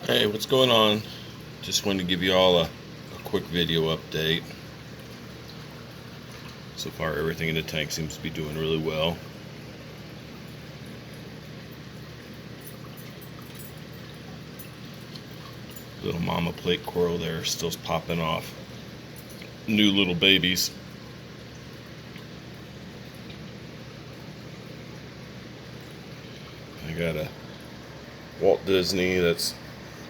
Hey, what's going on? Just wanted to give you all a quick video update. So far, everything in the tank seems to be doing really well. Little mama plate coral there still popping off new little babies. I got a Walt Disney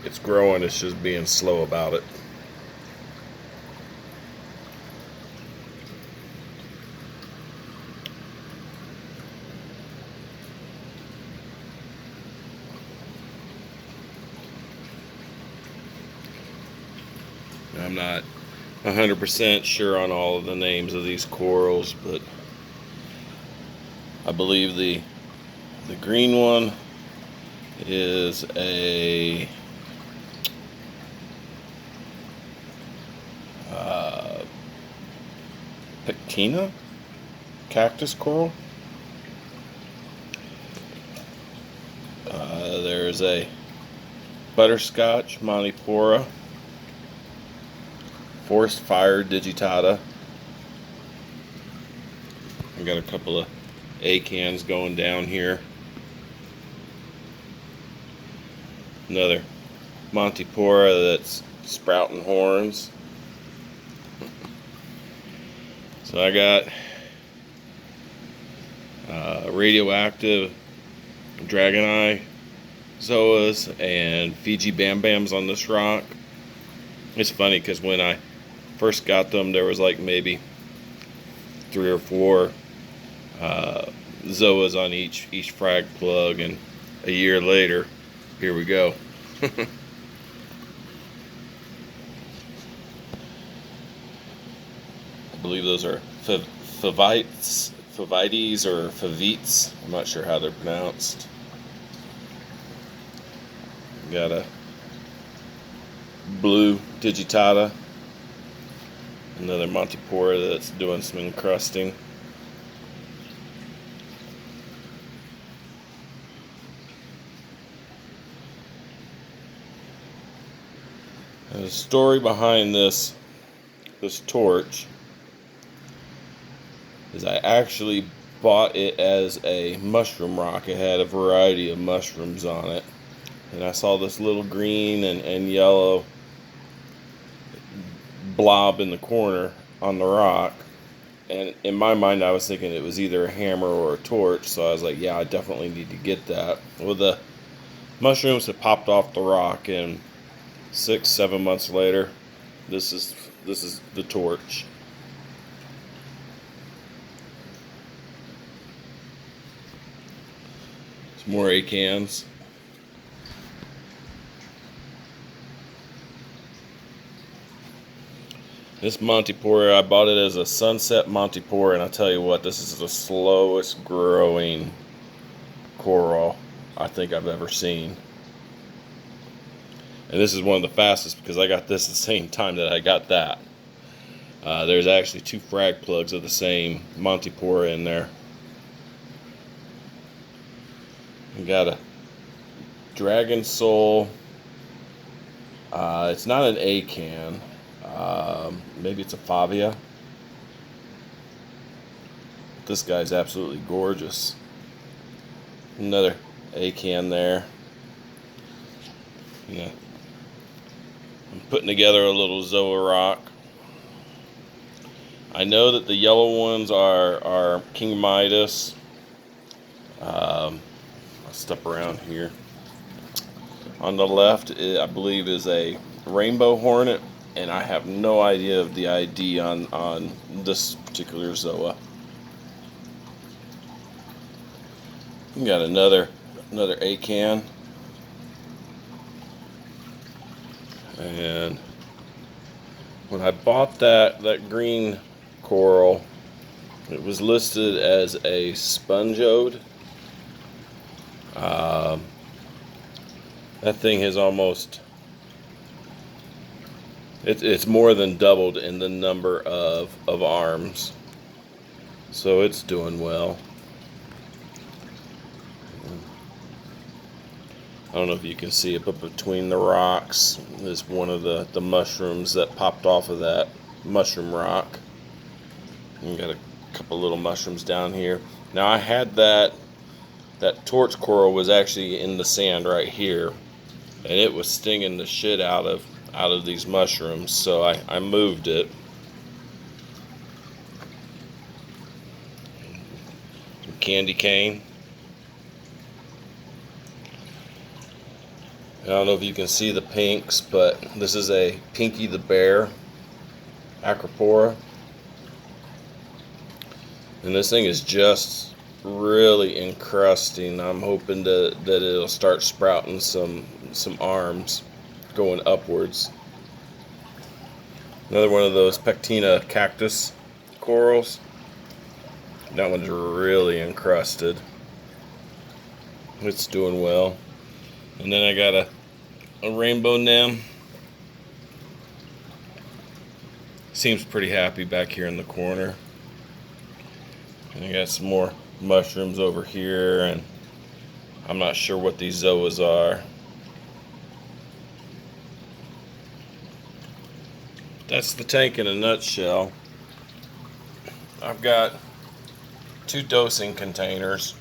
it's growing, it's just being slow about it. I'm not 100% sure on all of the names of these corals, but I believe the green one is a Pectina cactus coral. There's a butterscotch Montipora, forest fire digitata. I got a couple of acans going down here. Another Montipora that's sprouting horns. So I got radioactive dragon eye zoas and Fiji bam bams on this rock. It's funny because when I first got them, there was like maybe 3 or 4 zoas on each frag plug, and a year later, here we go. I believe those are favites or favites. I'm not sure how they're pronounced. Got a blue digitata, another Montipora that's doing some encrusting. And the story behind this torch is I actually bought it as a mushroom rock. It had a variety of mushrooms on it. And I saw this little green and yellow blob in the corner on the rock. And in my mind, I was thinking it was either a hammer or a torch. So I was like, yeah, I definitely need to get that. Well, the mushrooms had popped off the rock, and 6-7 months later, this is the torch. Some more acans. This Montipora, I bought it as a sunset Montipora, and I tell you what, this is the slowest growing coral I think I've ever seen. And this is one of the fastest because I got this at the same time that I got that. There's actually 2 frag plugs of the same Montipora in there. We got a Dragon Soul. It's not an acan. Maybe it's a Fabia. This guy's absolutely gorgeous. Another acan there. Yeah. I'm putting together a little Zoa rock. I know that the yellow ones are King Midas. I'll step around here. On the left, I believe, is a rainbow hornet, and I have no idea of the ID on this particular Zoa. We got another acan, and when I bought that green coral, it was listed as a spongeode. That thing has almost, it's more than doubled in the number of arms, so it's doing well. don't know if you can see it, but between the rocks is one of the mushrooms that popped off of that mushroom rock. And you got a couple little mushrooms down here. Now I had that torch coral was actually in the sand right here, and it was stinging the shit out of these mushrooms, so I moved it. Some candy cane. I don't know if you can see the pinks, but this is a Pinky the Bear Acropora. And this thing is just really encrusting. I'm hoping that it'll start sprouting some arms going upwards. Another one of those Pectina cactus corals. That one's really encrusted. It's doing well. And then I got a rainbow nem. Seems pretty happy back here in the corner. And I got some more mushrooms over here, and I'm not sure what these zoas are. That's the tank in a nutshell. I've got 2 dosing containers.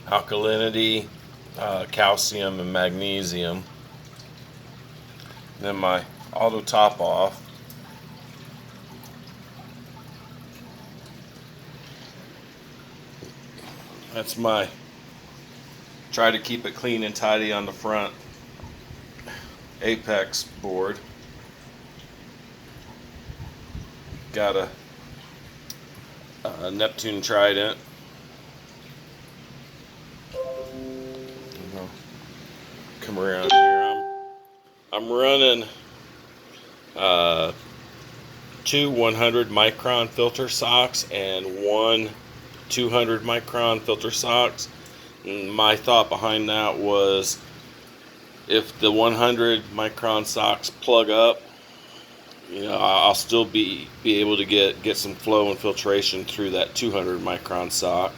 Alkalinity, calcium, and magnesium. Then my auto top off. That's my try to keep it clean and tidy on the front Apex board. Got a Neptune Trident. Come around here. I'm running 2 100 micron filter socks and 1 200 micron filter socks. And my thought behind that was, if the 100 micron socks plug up, I'll still be able to get some flow and filtration through that 200 micron sock.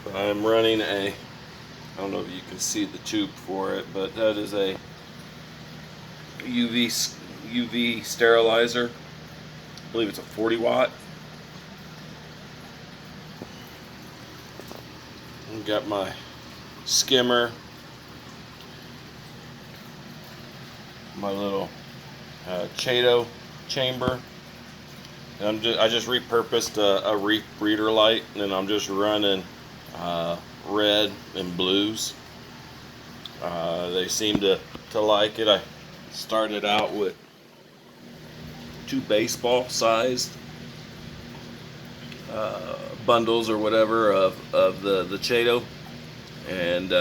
But I'm running I don't know if you can see the tube for it, but that is a UV sterilizer. I believe it's a 40 watt. I've got my skimmer, my little Chaeto chamber, and I just repurposed a reef breeder light, and I'm just running red and blues. They seem to like it. I started out with 2 baseball sized bundles or whatever of the Chaeto, and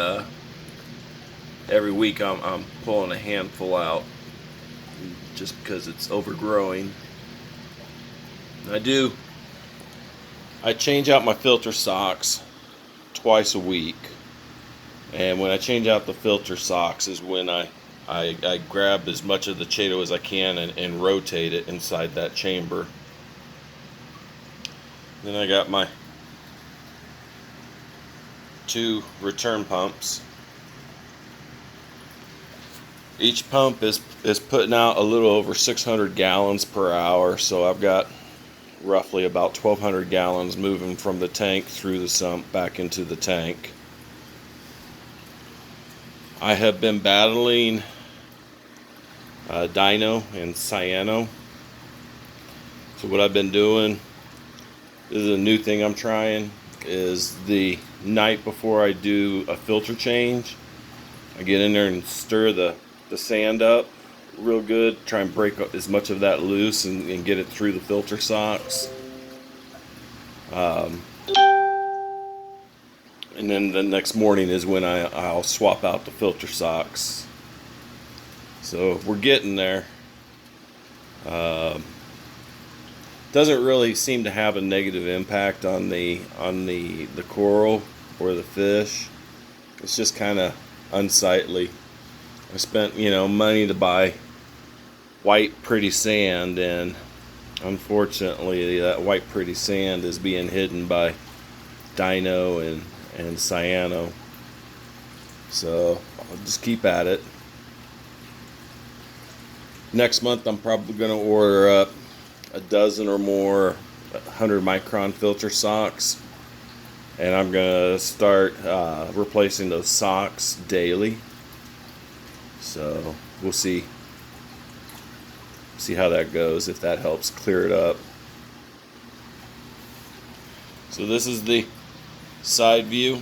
every week I'm pulling a handful out just because it's overgrowing. I change out my filter socks twice a week, and when I change out the filter socks is when I grab as much of the Chaeto as I can and rotate it inside that chamber. Then I got my 2 return pumps. Each pump is putting out a little over 600 gallons per hour, so I've got roughly about 1,200 gallons moving from the tank through the sump back into the tank. I have been battling Dino and Cyano. So what I've been doing, this is a new thing I'm trying, is the night before I do a filter change, I get in there and stir the sand up real good, try and break up as much of that loose and get it through the filter socks. And then the next morning is when I'll swap out the filter socks. So we're getting there. Doesn't really seem to have a negative impact on the coral or the fish. It's just kind of unsightly. I spent money to buy white pretty sand, and unfortunately that white pretty sand is being hidden by Dino and and cyano. So I'll just keep at it. Next month I'm probably going to order up a dozen or more 100 micron filter socks, and I'm going to start replacing those socks daily. So we'll see how that goes, if that helps clear it up. So this is the side view.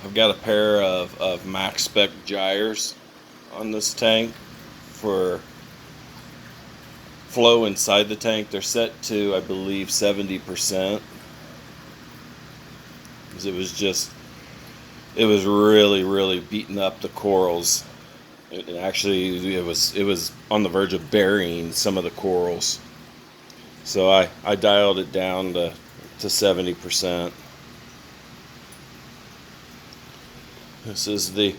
I've got a pair of max spec gyres on this tank for flow inside the tank. They're set to, I believe, 70%. Because it was really beating up the corals. And actually, it was on the verge of burying some of the corals. So I dialed it down to 70%. This is the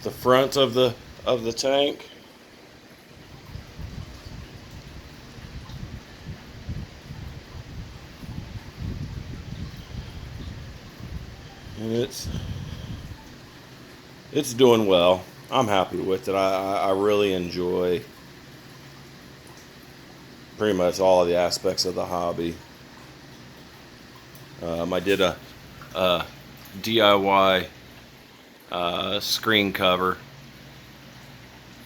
front of the tank. And it's doing well. I'm happy with it. I really enjoy pretty much all of the aspects of the hobby. I did a DIY screen cover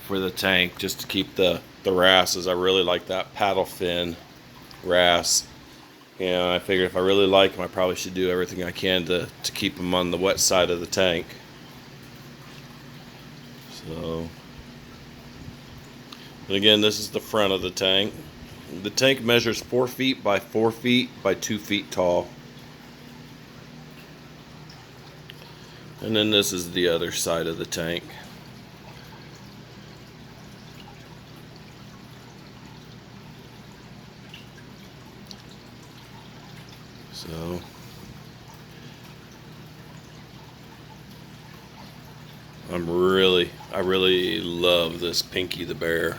for the tank just to keep the wrasses. I really like that paddle fin wrasse. And I figured if I really like them, I probably should do everything I can to keep them on the wet side of the tank. So, but again, this is the front of the tank. The tank measures 4 feet by 4 feet by 2 feet tall. And then this is the other side of the tank. So I really love this Pinky the Bear.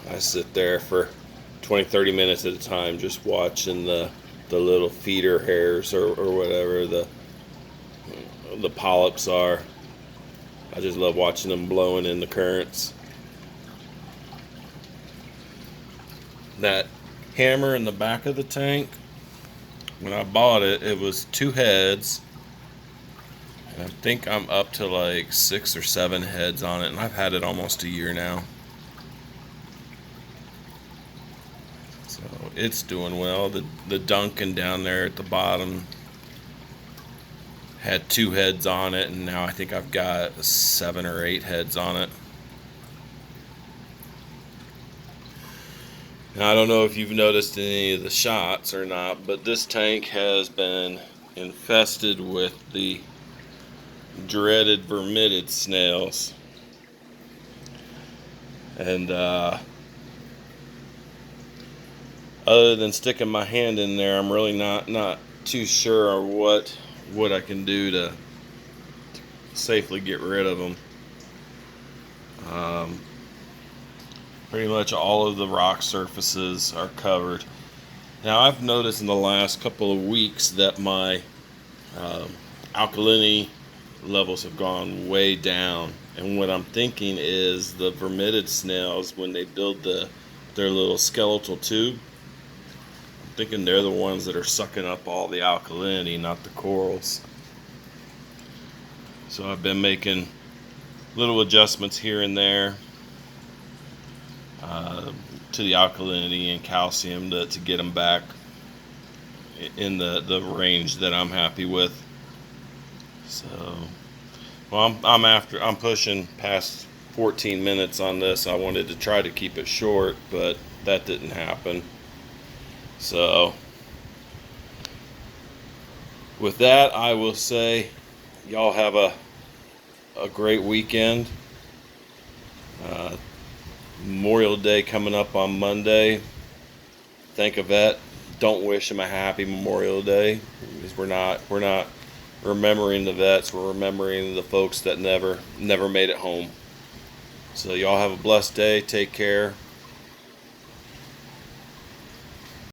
I sit there for 20-30 minutes at a time just watching the little feeder hairs or whatever the polyps are. I just love watching them blowing in the currents. That hammer in the back of the tank, when I bought it, it was 2 heads. And I think I'm up to like 6 or 7 heads on it, and I've had it almost a year now. So it's doing well. The Duncan down there at the bottom had 2 heads on it, and now I think I've got 7 or 8 heads on it. Now, I don't know if you've noticed any of the shots or not, but this tank has been infested with the dreaded vermitid snails. And other than sticking my hand in there, I'm really not too sure what I can do to safely get rid of them. Pretty much all of the rock surfaces are covered. Now, I've noticed in the last couple of weeks that my alkalinity levels have gone way down, and what I'm thinking is the vermitid snails, when they build their little skeletal tube, I'm thinking they're the ones that are sucking up all the alkalinity, not the corals. So I've been making little adjustments here and there to the alkalinity and calcium to get them back in the range that I'm happy with. So, well, I'm pushing past 14 minutes on this. I wanted to try to keep it short, but that didn't happen. So, with that, I will say y'all have a great weekend. Memorial Day coming up on Monday. Thank a vet. Don't wish him a happy Memorial Day, because we're not remembering the vets. We're remembering the folks that never made it home. So y'all have a blessed day. Take care.